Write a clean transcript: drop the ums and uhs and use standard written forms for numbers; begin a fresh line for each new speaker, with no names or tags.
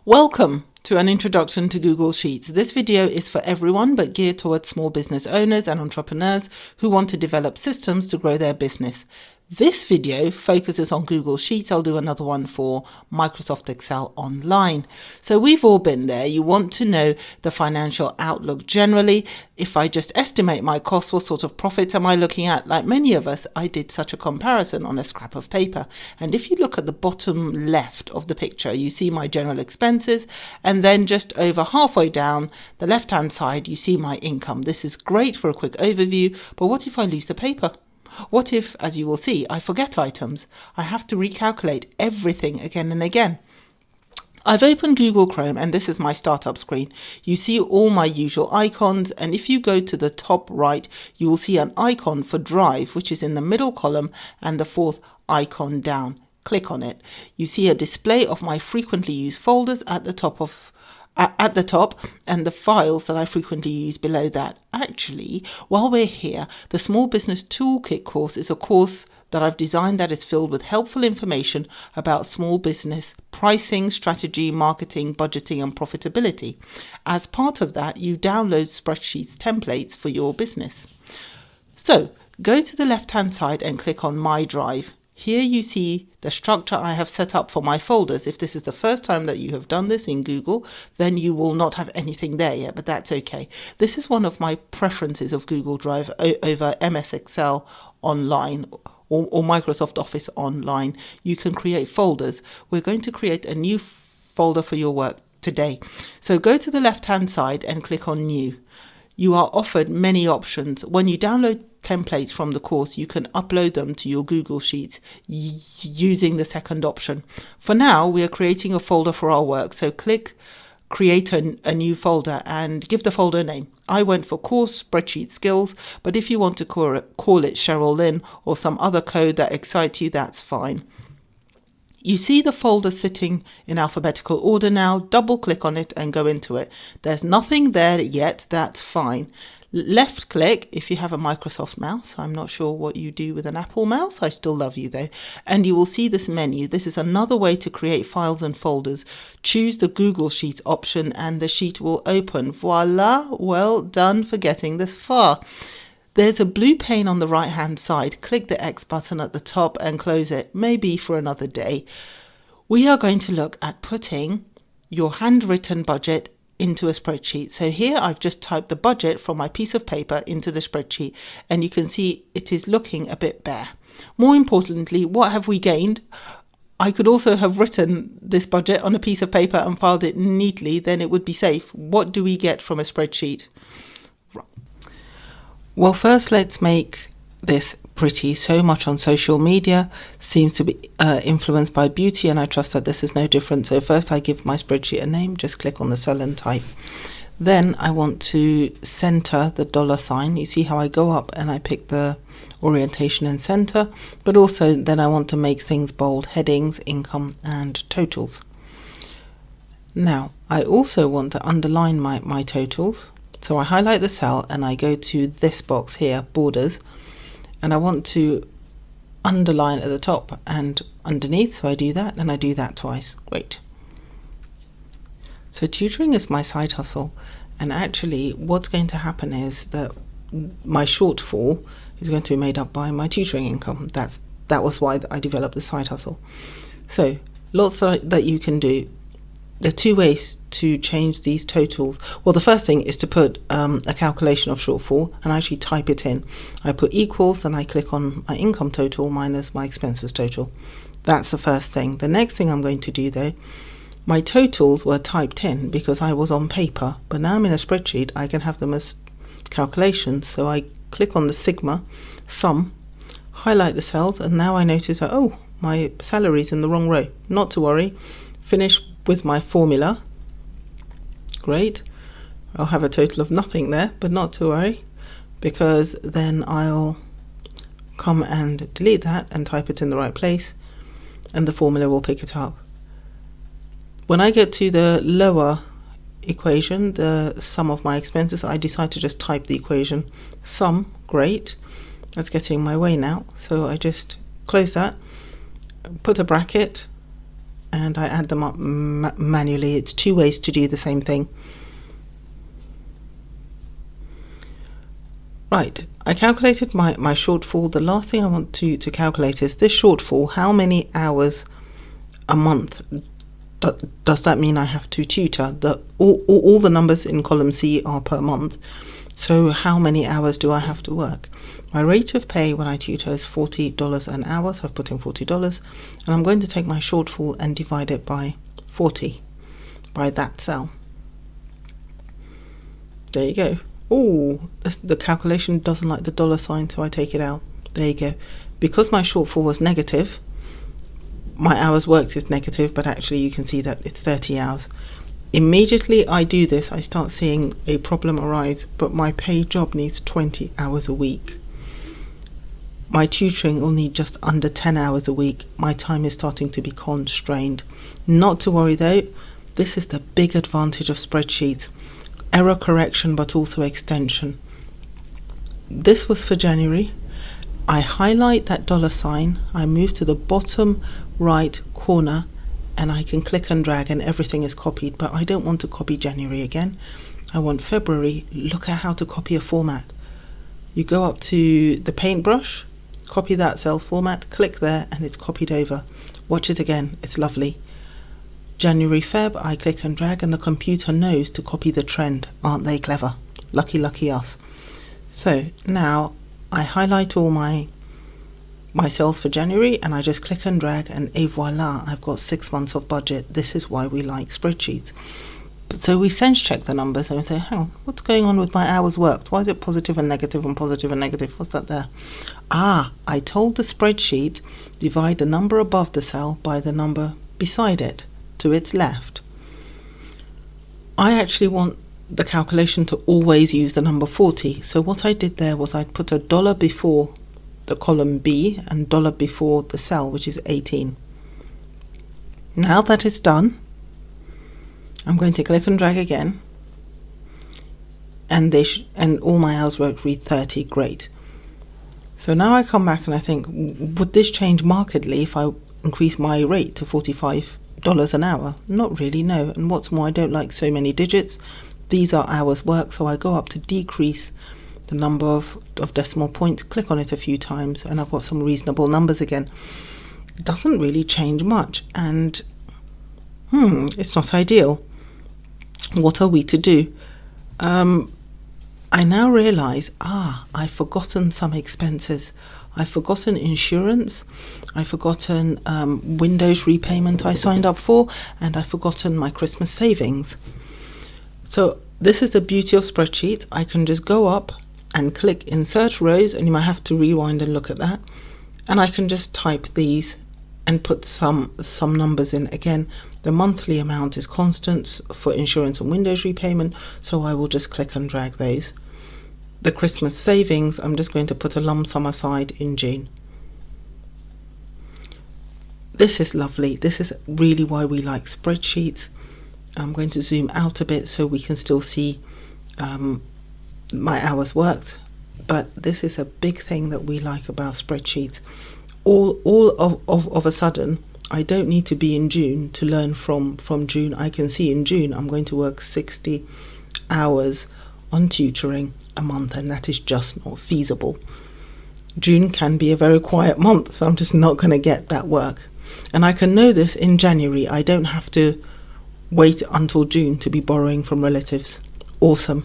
Welcome to an introduction to Google Sheets. This video is for everyone but geared towards small business owners and entrepreneurs who want to develop systems to grow their business. This video focuses on Google Sheets. I'll do another one for Microsoft Excel Online. So we've all been there. You want to know the financial outlook generally. If I just estimate my costs, what sort of profits am I looking at? Like many of us, I did such a comparison on a scrap of paper. And if you look at the bottom left of the picture, you see my general expenses. And then just over halfway down the left-hand side, you see my income. This is great for a quick overview. But what if I lose the paper? What if, as you will see, I forget items? I have to recalculate everything again and again. I've opened Google Chrome and this is my startup screen. You see all my usual icons, and if you go to the top right, you will see an icon for Drive, which is in the middle column and the fourth icon down. Click on it. You see a display of my frequently used folders at the top and the files that I frequently use below that. Actually, while we're here, the Small Business Toolkit course is a course that I've designed that is filled with helpful information about small business pricing, strategy, marketing, budgeting, and profitability. As part of that, you download spreadsheets templates for your business. So go to the left-hand side and click on My Drive. Here you see the structure I have set up for my folders. If this is the first time that you have done this in Google, then you will not have anything there yet, but that's okay. This is one of my preferences of Google Drive over MS Excel Online or Microsoft Office Online. You can create folders. We're going to create a new folder for your work today. So go to the left-hand side and click on New. You are offered many options. When you download templates from the course, you can upload them to your Google Sheets using the second option. For now, we are creating a folder for our work. So click Create a new folder and give the folder a name. I went for Course Spreadsheet Skills, but if you want to call it Cheryl Lynn or some other code that excites you, that's fine. You see the folder sitting in alphabetical order now. Double click on it and go into it. There's nothing there yet. That's fine. Left click if you have a Microsoft mouse. I'm not sure what you do with an Apple mouse. I still love you though. And you will see this menu. This is another way to create files and folders. Choose the Google Sheets option and the sheet will open. Voila. Well done for getting this far. There's a blue pane on the right hand side. Click the X button at the top and close it, maybe for another day. We are going to look at putting your handwritten budget into a spreadsheet. So here I've just typed the budget from my piece of paper into the spreadsheet and you can see it is looking a bit bare. More importantly, what have we gained? I could also have written this budget on a piece of paper and filed it neatly, then it would be safe. What do we get from a spreadsheet? Well, first let's make this pretty. So much on social media seems to be influenced by beauty, and I trust that this is no different. So first I give my spreadsheet a name, just click on the cell and type. Then I want to center the dollar sign. You see how I go up and I pick the orientation and center, but also then I want to make things bold, headings, income and totals. Now I also want to underline my totals. So I highlight the cell and I go to this box here, borders, and I want to underline at the top and underneath. So I do that and I do that twice. Great. So tutoring is my side hustle. And actually what's going to happen is that my shortfall is going to be made up by my tutoring income. That was why I developed the side hustle. So lots that you can do. There are two ways to change these totals. Well, the first thing is to put a calculation of shortfall and actually type it in. I put equals and I click on my income total minus my expenses total. That's the first thing. The next thing I'm going to do though, my totals were typed in because I was on paper, but now I'm in a spreadsheet. I can have them as calculations. So I click on the sigma sum, highlight the cells, and now I notice that, oh, my salary's in the wrong row. Not to worry. Finish with my formula. Great. I'll have a total of nothing there, but not to worry, because then I'll come and delete that and type it in the right place and the formula will pick it up. When I get to the lower equation, the sum of my expenses, I decide to just type the equation sum. Great. That's getting my way now. So I just close that, put a bracket, and I add them up manually. It's 2 ways to do the same thing. Right, I calculated my shortfall. The last thing I want to calculate is this shortfall. How many hours a month does that mean I have to tutor? All the numbers in column C are per month. So how many hours do I have to work? My rate of pay when I tutor is $40 an hour. So I've put in $40, and I'm going to take my shortfall and divide it by 40, by that cell. There you go. Oh, the calculation doesn't like the dollar sign, so I take it out. There you go. Because my shortfall was negative, my hours worked is negative, but actually you can see that it's 30 hours. Immediately I do this, I start seeing a problem arise, but my paid job needs 20 hours a week. My tutoring will need just under 10 hours a week. My time is starting to be constrained. Not to worry though, this is the big advantage of spreadsheets. Error correction, but also extension. This was for January. I highlight that dollar sign, I move to the bottom right corner, and I can click and drag and everything is copied, but I don't want to copy January again. I want February. Look at how to copy a format. You go up to the paintbrush, copy that cell's format, click there, and it's copied over. Watch it again, it's lovely. January, Feb, I click and drag, and the computer knows to copy the trend. Aren't they clever? Lucky us. So now I highlight all my cells for January, and I just click and drag, and voila, I've got 6 months of budget. This is why we like spreadsheets. So we sense check the numbers and we say, hang on, what's going on with my hours worked? Why is it positive and negative and positive and negative? What's that there? I told the spreadsheet divide the number above the cell by the number beside it to its left. I actually want the calculation to always use the number 40. So what I did there was I put a dollar before the column B and dollar before the cell, which is 18. Now that it's done, I'm going to click and drag again, and and all my hours worked read 30. Great. So now I come back and I think, would this change markedly if I increase my rate to $45 an hour? Not really, no. And what's more, I don't like so many digits. These are hours work, so I go up to decrease the number of decimal points, click on it a few times, and I've got some reasonable numbers again. It doesn't really change much, and it's not ideal. What are we to do? I now realize, I've forgotten some expenses. I've forgotten insurance, I've forgotten Windows repayment I signed up for, and I've forgotten my Christmas savings. So this is the beauty of spreadsheets. I can just go up and click insert rows, and you might have to rewind and look at that, and I can just type these and put some numbers in. Again, the monthly amount is constant for insurance and Windows repayment, so I will just click and drag those. The Christmas savings, I'm just going to put a lump sum aside in June. This is lovely. This is really why we like spreadsheets. I'm going to zoom out a bit so we can still see my hours worked, but this is a big thing that we like about spreadsheets. All of a sudden, I don't need to be in June to learn from June. I can see in June I'm going to work 60 hours on tutoring a month, and that is just not feasible. June can be a very quiet month, so I'm just not going to get that work. And I can know this in January. I don't have to wait until June to be borrowing from relatives. Awesome.